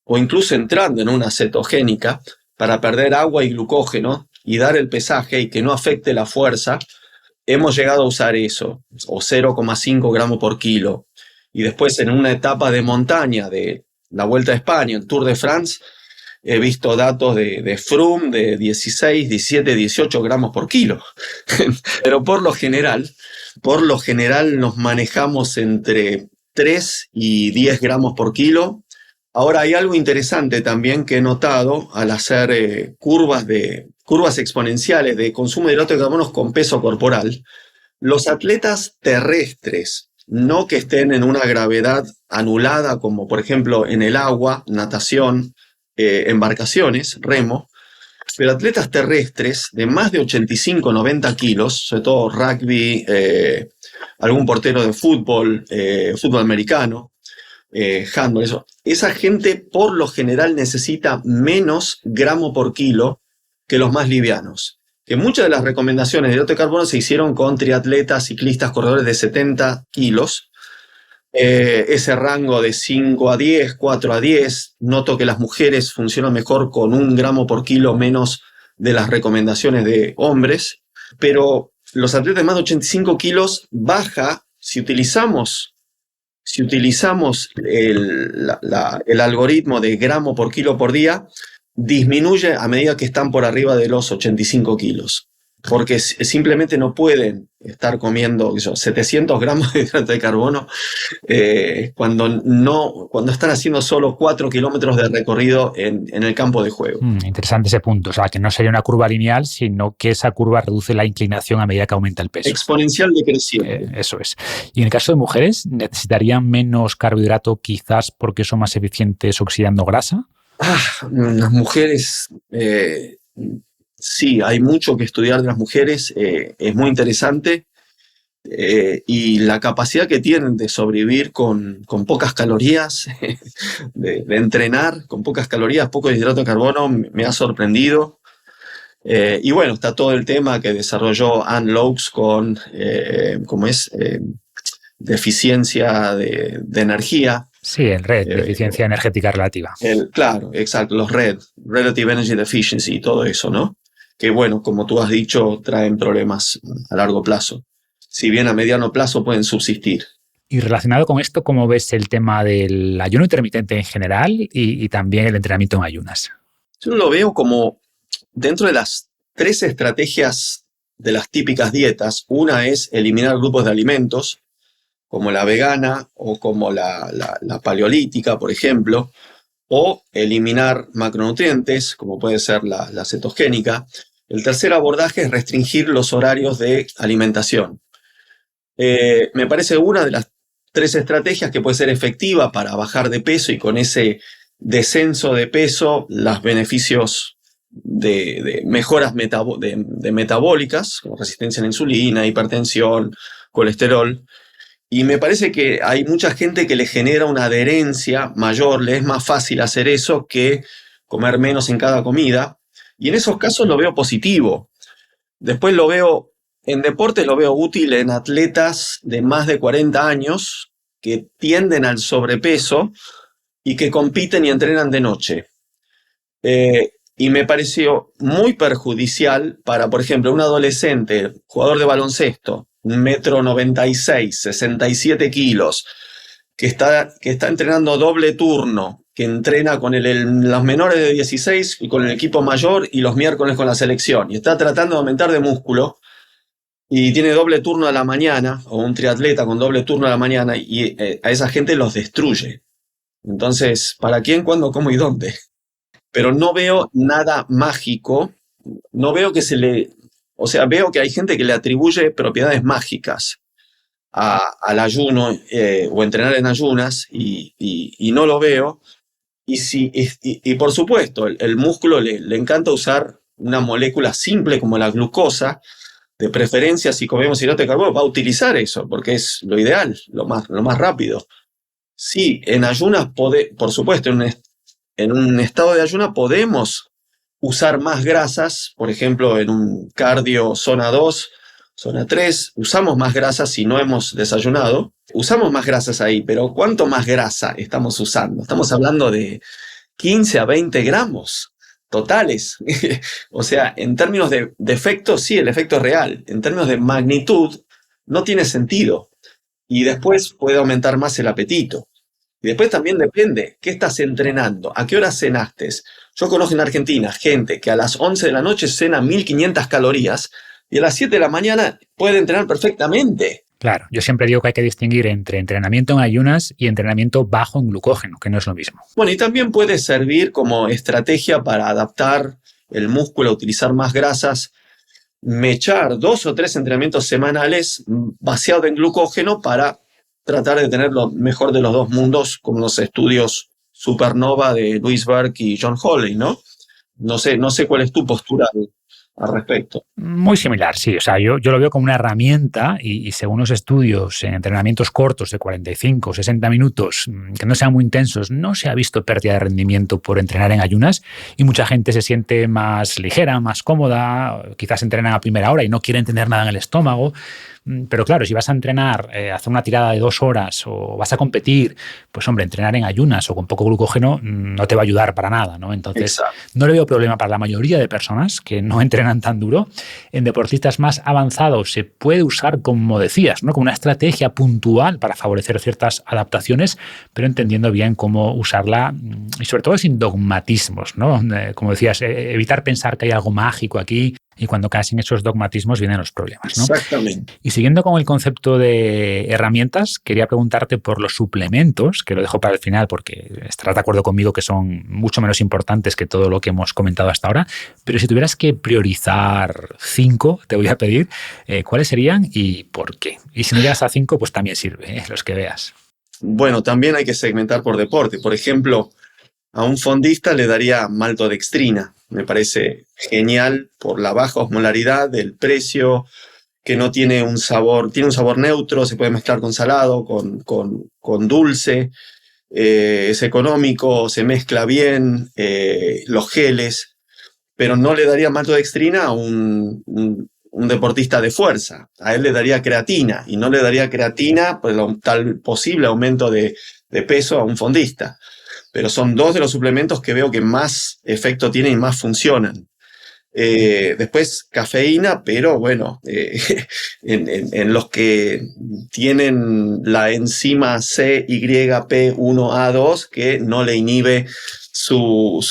o incluso entrando en una cetogénica para perder agua y glucógeno y dar el pesaje y que no afecte la fuerza, hemos llegado a usar eso, o 0,5 gramos por kilo. Y después en una etapa de montaña de la Vuelta a España, el Tour de France, he visto datos de Froome de 16, 17, 18 gramos por kilo. Pero por lo general nos manejamos entre 3 y 10 gramos por kilo. Ahora hay algo interesante también que he notado al hacer curvas exponenciales de consumo de hidratos de carbono con peso corporal. Los atletas terrestres, no que estén en una gravedad anulada, como por ejemplo en el agua, natación, embarcaciones, remo, pero atletas terrestres de más de 85, 90 kilos, sobre todo rugby, algún portero de fútbol, fútbol americano, handball, eso. Esa gente por lo general necesita menos gramo por kilo que los más livianos. Que muchas de las recomendaciones de hidrato de carbono se hicieron con triatletas, ciclistas, corredores de 70 kilos. Ese rango de 5 a 10, 4 a 10. Noto que las mujeres funcionan mejor con 1 gramo por kilo menos de las recomendaciones de hombres. Pero los atletas de más de 85 kilos baja si utilizamos el algoritmo de gramo por kilo por día, disminuye a medida que están por arriba de los 85 kilos. Porque simplemente no pueden estar comiendo 700 gramos de hidrato de carbono cuando están haciendo solo 4 kilómetros de recorrido en el campo de juego. Interesante ese punto. O sea, que no sería una curva lineal, sino que esa curva reduce la inclinación a medida que aumenta el peso. Exponencial decreciente. Eso es. Y en el caso de mujeres, ¿necesitarían menos carbohidrato quizás porque son más eficientes oxidando grasa? Las mujeres... sí, hay mucho que estudiar de las mujeres, es muy interesante y la capacidad que tienen de sobrevivir con pocas calorías, de entrenar con pocas calorías, poco hidrato de carbono, me ha sorprendido. Y bueno, está todo el tema que desarrolló Anne Loucks con, deficiencia de energía. Sí, el RED, deficiencia energética relativa. Claro, exacto, los RED, Relative Energy Deficiency y todo eso, ¿no? Que bueno, como tú has dicho, traen problemas a largo plazo. Si bien a mediano plazo pueden subsistir. Y relacionado con esto, ¿cómo ves el tema del ayuno intermitente en general y también el entrenamiento en ayunas? Yo lo veo como dentro de las 3 estrategias de las típicas dietas. Una es eliminar grupos de alimentos, como la vegana o como la paleolítica, por ejemplo, o eliminar macronutrientes, como puede ser la cetogénica. El tercer abordaje es restringir los horarios de alimentación. Me parece una de las 3 estrategias que puede ser efectiva para bajar de peso y con ese descenso de peso, los beneficios de mejoras metabólicas, como resistencia a la insulina, hipertensión, colesterol. Y me parece que hay mucha gente que le genera una adherencia mayor, le es más fácil hacer eso que comer menos en cada comida. Y en esos casos lo veo positivo. Después lo veo, en deportes lo veo útil en atletas de más de 40 años que tienden al sobrepeso y que compiten y entrenan de noche. Y me pareció muy perjudicial para, por ejemplo, un adolescente, jugador de baloncesto, 1,96 m, 67 kilos, que está entrenando doble turno, que entrena con los menores de 16 y con el equipo mayor y los miércoles con la selección, y está tratando de aumentar de músculo, y tiene doble turno a la mañana, o un triatleta con doble turno a la mañana, y a esa gente los destruye. Entonces, ¿para quién, cuándo, cómo y dónde? Pero no veo nada mágico, no veo que se le... O sea, veo que hay gente que le atribuye propiedades mágicas al ayuno o entrenar en ayunas y no lo veo. Y por supuesto, el músculo le encanta usar una molécula simple como la glucosa, de preferencia si comemos hidrato de carbono, va a utilizar eso, porque es lo ideal, lo más rápido. Sí, en ayunas, por supuesto, en un estado de ayuna podemos usar más grasas, por ejemplo, en un cardio zona 2, zona 3, usamos más grasas si no hemos desayunado, usamos más grasas ahí, pero ¿cuánto más grasa estamos usando? Estamos hablando de 15 a 20 gramos totales. O sea, en términos de efecto, sí, el efecto es real. En términos de magnitud, no tiene sentido. Y después puede aumentar más el apetito. Y después también depende, ¿qué estás entrenando? ¿A qué hora cenaste? Yo conozco en Argentina gente que a las 11 de la noche cena 1500 calorías y a las 7 de la mañana puede entrenar perfectamente. Claro, yo siempre digo que hay que distinguir entre entrenamiento en ayunas y entrenamiento bajo en glucógeno, que no es lo mismo. Bueno, y también puede servir como estrategia para adaptar el músculo a utilizar más grasas, mechar 2 o 3 entrenamientos semanales vaciados en glucógeno para tratar de tener lo mejor de los dos mundos, como los estudios Supernova de Louise Burke y John Hawley, ¿no? No sé cuál es tu postura al respecto. Muy similar, sí. O sea, yo lo veo como una herramienta y según los estudios en entrenamientos cortos de 45 o 60 minutos, que no sean muy intensos, no se ha visto pérdida de rendimiento por entrenar en ayunas y mucha gente se siente más ligera, más cómoda, quizás entrenan a primera hora y no quieren tener nada en el estómago. Pero claro, si vas a entrenar, hacer una tirada de 2 horas o vas a competir, pues hombre, entrenar en ayunas o con poco glucógeno no te va a ayudar para nada, ¿no? Entonces, Exacto. no le veo problema para la mayoría de personas que no entrenan tan duro. En deportistas más avanzados se puede usar, como decías, ¿no? Como una estrategia puntual para favorecer ciertas adaptaciones, pero entendiendo bien cómo usarla y sobre todo sin dogmatismos, ¿no? Como decías, evitar pensar que hay algo mágico aquí. Y cuando caes en esos dogmatismos vienen los problemas, ¿no? Exactamente. Y siguiendo con el concepto de herramientas, quería preguntarte por los suplementos, que lo dejo para el final porque estarás de acuerdo conmigo que son mucho menos importantes que todo lo que hemos comentado hasta ahora. Pero si tuvieras que priorizar 5, te voy a pedir, ¿cuáles serían y por qué? Y si no llegas a 5, pues también sirve, los que veas. Bueno, también hay que segmentar por deporte. Por ejemplo, a un fondista le daría maltodextrina. Me parece genial por la baja osmolaridad, el precio, que no tiene un sabor, tiene un sabor neutro, se puede mezclar con salado, con dulce, es económico, se mezcla bien, los geles, pero no le daría maltodextrina a un deportista de fuerza. A él le daría creatina, y no le daría creatina por el tal posible aumento de peso a un fondista. Pero son 2 de los suplementos que veo que más efecto tienen y más funcionan. Después cafeína, pero bueno, en los que tienen la enzima CYP1A2 que no le inhibe su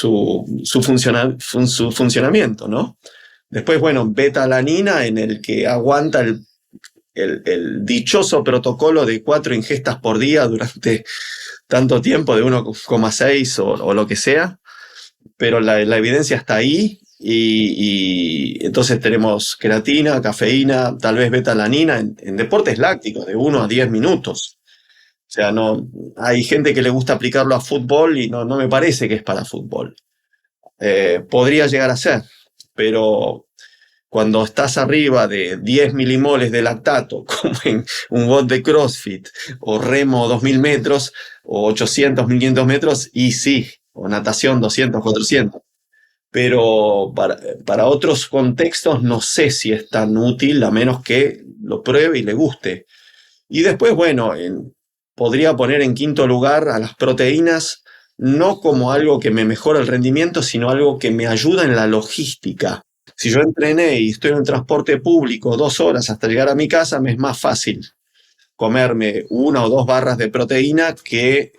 funcionamiento, ¿no? Después, bueno, beta-alanina, en el que aguanta el dichoso protocolo de 4 ingestas por día durante tanto tiempo, de 1,6 o lo que sea, pero la evidencia está ahí y entonces tenemos creatina, cafeína, tal vez beta-alanina en deportes lácticos de 1 a 10 minutos. O sea, no, hay gente que le gusta aplicarlo a fútbol y no me parece que es para fútbol. Podría llegar a ser, pero cuando estás arriba de 10 milimoles de lactato, como en un bot de CrossFit, o remo 2000 metros, o 800, 1500 metros, y sí, o natación 200, 400. Pero para otros contextos no sé si es tan útil, a menos que lo pruebe y le guste. Y después, bueno, podría poner en quinto lugar a las proteínas, no como algo que me mejora el rendimiento, sino algo que me ayuda en la logística. Si yo entrené y estoy en el transporte público 2 horas hasta llegar a mi casa, me es más fácil comerme 1 o 2 barras de proteína que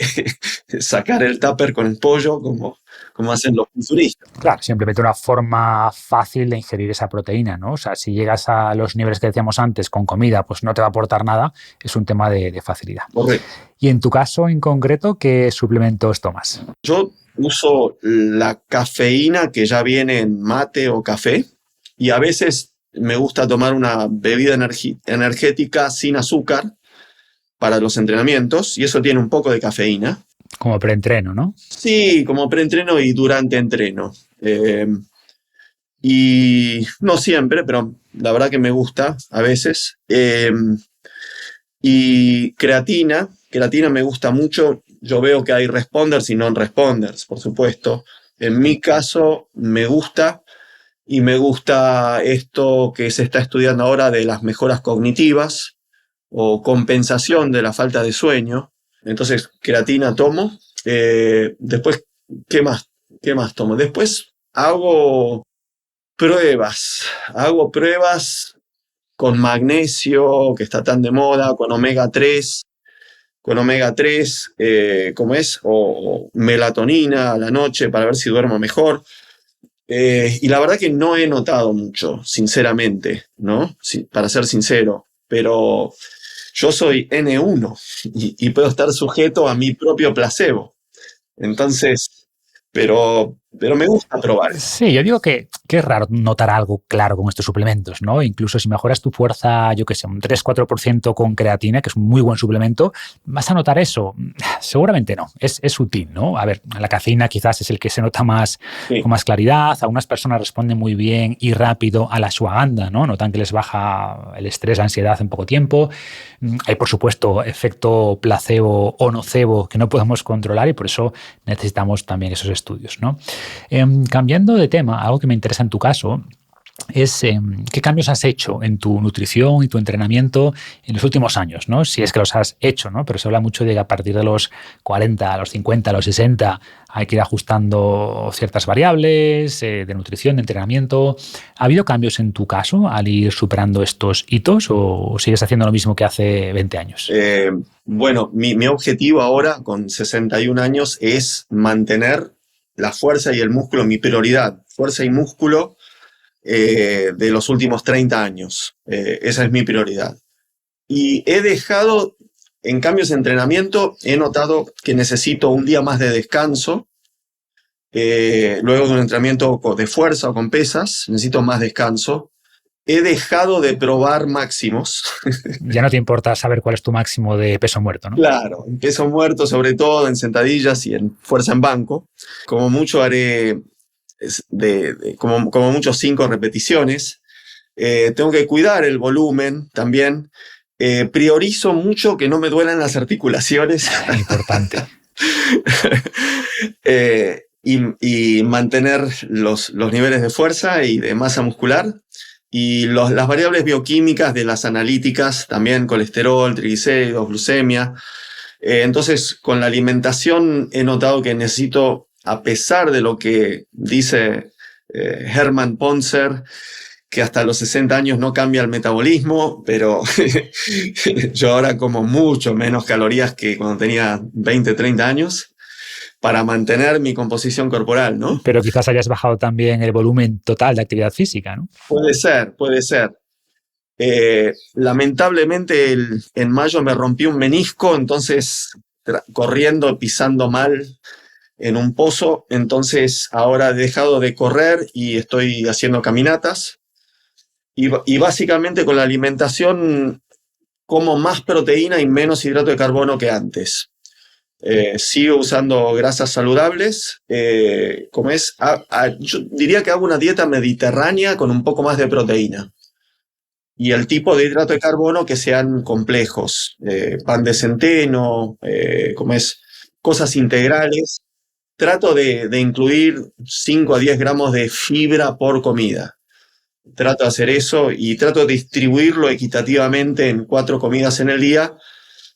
sacar el tupper con el pollo, como como hacen los culturistas. Claro, simplemente una forma fácil de ingerir esa proteína, ¿no? O sea, si llegas a los niveles que decíamos antes con comida, pues no te va a aportar nada, es un tema de facilidad. Correcto. Y en tu caso en concreto, ¿qué suplementos tomas? Yo uso la cafeína que ya viene en mate o café y a veces me gusta tomar una bebida energética sin azúcar para los entrenamientos y eso tiene un poco de cafeína. Como preentreno, ¿no? Sí, como preentreno y durante entreno. Y no siempre, pero la verdad que me gusta a veces. Y creatina me gusta mucho. Yo veo que hay responders y non-responders, por supuesto. En mi caso me gusta y me gusta esto que se está estudiando ahora de las mejoras cognitivas o compensación de la falta de sueño. Entonces, creatina tomo. Después, ¿qué más? ¿Qué más tomo? Después hago pruebas con magnesio, que está tan de moda, con omega 3, ¿cómo es? O melatonina a la noche para ver si duermo mejor. Y la verdad que no he notado mucho, sinceramente, ¿no? Sí, para ser sincero, pero yo soy N1 y puedo estar sujeto a mi propio placebo. Entonces, pero me gusta probar. Sí, yo digo que es raro notar algo claro con estos suplementos, ¿no? Incluso si mejoras tu fuerza, yo qué sé, un 3-4% con creatina, que es un muy buen suplemento, ¿vas a notar eso? Seguramente no, es sutil, ¿no? A ver, la cafeína quizás es el que se nota más, Sí. con más claridad, algunas personas responden muy bien y rápido a la ashwagandha, ¿no? Notan que les baja el estrés, la ansiedad en poco tiempo. Hay, por supuesto, efecto placebo o nocebo que no podemos controlar y por eso necesitamos también esos estudios, ¿no? Cambiando de tema, algo que me interesa en tu caso es qué cambios has hecho en tu nutrición y tu entrenamiento en los últimos años, ¿no? Si es que los has hecho, ¿no? Pero se habla mucho de que a partir de los 40, a los 50, a los 60 hay que ir ajustando ciertas variables de nutrición, de entrenamiento. ¿Ha habido cambios en tu caso al ir superando estos hitos o sigues haciendo lo mismo que hace 20 años? Bueno, mi objetivo ahora, con 61 años, es mantener la fuerza y el músculo, mi prioridad, fuerza y músculo de los últimos 30 años. Esa es mi prioridad. Y he dejado, en cambios de entrenamiento, he notado que necesito un día más de descanso. Luego de un entrenamiento de fuerza o con pesas, necesito más descanso. He dejado de probar máximos. Ya no te importa saber cuál es tu máximo de peso muerto, ¿no? Claro, en peso muerto, sobre todo en sentadillas y en fuerza en banco. Como mucho haré como mucho 5 repeticiones. Tengo que cuidar el volumen también. Priorizo mucho que no me duelan las articulaciones. Importante. Y mantener los niveles de fuerza y de masa muscular. Y las variables bioquímicas de las analíticas, también colesterol, triglicéridos, glucemia. Entonces, con la alimentación he notado que necesito, a pesar de lo que dice Hermann Ponzer, que hasta los 60 años no cambia el metabolismo, pero yo ahora como mucho menos calorías que cuando tenía 20, 30 años para mantener mi composición corporal, ¿no? Pero quizás hayas bajado también el volumen total de actividad física, ¿no? Puede ser, puede ser. Lamentablemente en mayo me rompí un menisco, entonces corriendo, pisando mal en un pozo, entonces ahora he dejado de correr y estoy haciendo caminatas y básicamente con la alimentación como más proteína y menos hidrato de carbono que antes. Sigo usando grasas saludables, yo diría que hago una dieta mediterránea con un poco más de proteína. Y el tipo de hidrato de carbono que sean complejos, pan de centeno, cosas integrales. Trato de incluir 5 a 10 gramos de fibra por comida. Trato de hacer eso y trato de distribuirlo equitativamente en 4 comidas en el día.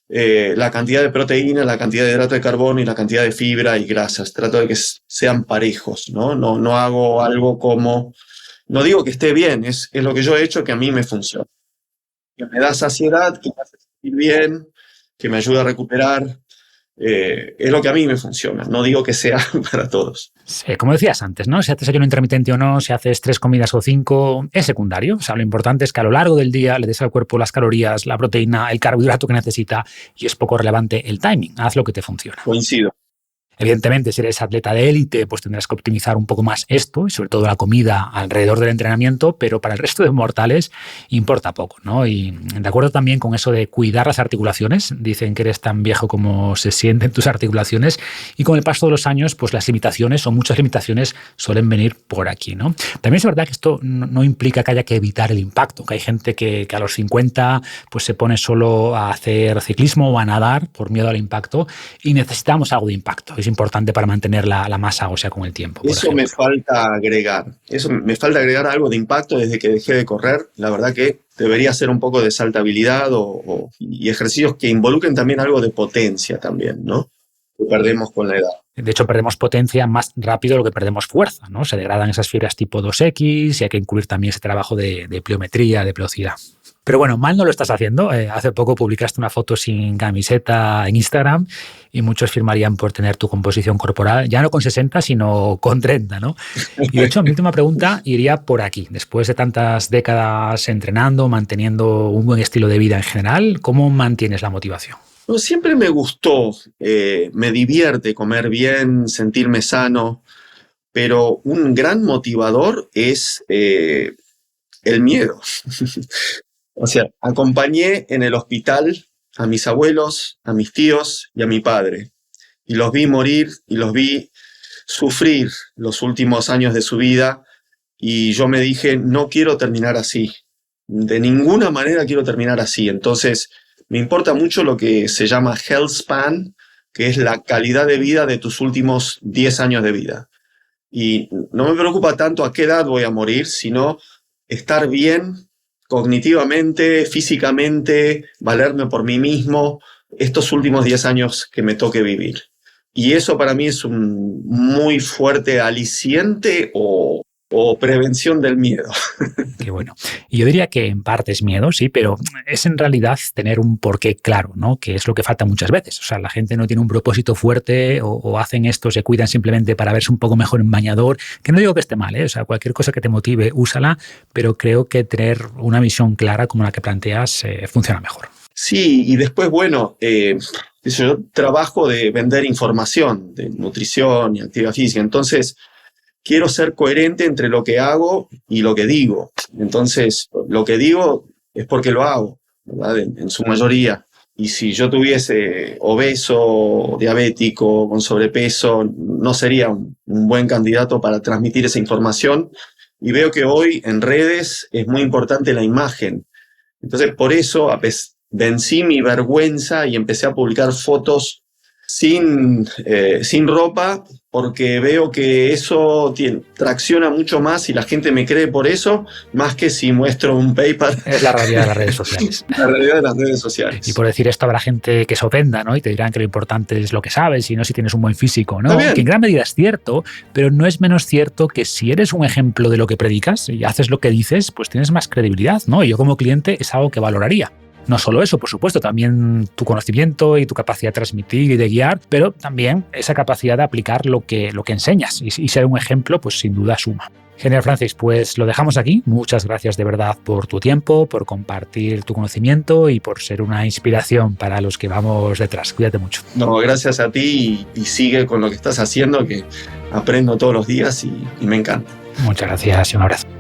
La cantidad de proteína, la cantidad de hidrato de carbono y la cantidad de fibra y grasas. Trato de que sean parejos, ¿no? No hago algo como... No digo que esté bien, es lo que yo he hecho que a mí me funciona. Que me da saciedad, que me hace sentir bien, que me ayuda a recuperar. es lo que a mí me funciona. No digo que sea para todos. Sí, como decías antes, ¿no? Si haces ayuno intermitente o no, si haces 3 comidas o 5, es secundario. O sea, lo importante es que a lo largo del día le des al cuerpo las calorías, la proteína, el carbohidrato que necesita, y es poco relevante el timing. Haz lo que te funciona. Coincido. Evidentemente, si eres atleta de élite, pues tendrás que optimizar un poco más esto y sobre todo la comida alrededor del entrenamiento, pero para el resto de mortales importa poco, ¿no? Y de acuerdo también con eso de cuidar las articulaciones, dicen que eres tan viejo como se sienten tus articulaciones, y con el paso de los años, pues las limitaciones o muchas limitaciones suelen venir por aquí, ¿no? También es verdad que esto no implica que haya que evitar el impacto, que hay gente que a los 50 pues se pone solo a hacer ciclismo o a nadar por miedo al impacto, y necesitamos algo de impacto. Es importante para mantener la masa ósea con el tiempo. Eso me falta agregar. Eso me falta agregar algo de impacto desde que dejé de correr. La verdad que debería hacer un poco de saltabilidad y ejercicios que involucren también algo de potencia también, ¿no? Que perdemos con la edad. De hecho, perdemos potencia más rápido de lo que perdemos fuerza, ¿no? Se degradan esas fibras tipo 2X y hay que incluir también ese trabajo de pliometría, de velocidad. Pero bueno, mal no lo estás haciendo. Hace poco publicaste una foto sin camiseta en Instagram y muchos firmarían por tener tu composición corporal, ya no con 60, sino con 30, ¿no? Y de hecho, mi última pregunta iría por aquí. Después de tantas décadas entrenando, manteniendo un buen estilo de vida en general, ¿cómo mantienes la motivación? No, siempre me gustó, me divierte comer bien, sentirme sano, pero un gran motivador es el miedo. O sea, acompañé en el hospital a mis abuelos, a mis tíos y a mi padre. Y los vi morir y los vi sufrir los últimos años de su vida. Y yo me dije, no quiero terminar así. De ninguna manera quiero terminar así. Entonces, me importa mucho lo que se llama health span, que es la calidad de vida de tus últimos 10 años de vida. Y no me preocupa tanto a qué edad voy a morir, sino estar bien cognitivamente, físicamente, valerme por mí mismo estos últimos 10 años que me toque vivir. Y eso para mí es un muy fuerte aliciente o prevención del miedo. Qué bueno. Y yo diría que en parte es miedo, sí, pero es en realidad tener un porqué claro, ¿no? Que es lo que falta muchas veces. O sea, la gente no tiene un propósito fuerte o hacen esto, se cuidan simplemente para verse un poco mejor en bañador, que no digo que esté mal, ¿eh? O sea, cualquier cosa que te motive, úsala, pero creo que tener una visión clara como la que planteas funciona mejor. Sí, y después, bueno, yo trabajo de vender información de nutrición y actividad física, entonces quiero ser coherente entre lo que hago y lo que digo. Entonces, lo que digo es porque lo hago, ¿verdad? En su mayoría. Y si yo tuviese obeso, diabético, con sobrepeso, no sería un buen candidato para transmitir esa información. Y veo que hoy en redes es muy importante la imagen. Entonces, por eso vencí mi vergüenza y empecé a publicar fotos sin ropa, porque veo que eso tracciona mucho más y la gente me cree por eso, más que si muestro un paper. Es la realidad de las redes sociales. La realidad de las redes sociales. Y por decir esto habrá gente que se ofenda, ¿no? Y te dirán que lo importante es lo que sabes y no si tienes un buen físico, ¿no? Que en gran medida es cierto, pero no es menos cierto que si eres un ejemplo de lo que predicas y haces lo que dices, pues tienes más credibilidad, ¿no? Y yo como cliente es algo que valoraría. No solo eso, por supuesto, también tu conocimiento y tu capacidad de transmitir y de guiar, pero también esa capacidad de aplicar lo que enseñas y ser un ejemplo, pues sin duda suma. Genial, Francis, pues lo dejamos aquí. Muchas gracias de verdad por tu tiempo, por compartir tu conocimiento y por ser una inspiración para los que vamos detrás. Cuídate mucho. No, gracias a ti y sigue con lo que estás haciendo, que aprendo todos los días y me encanta. Muchas gracias y un abrazo.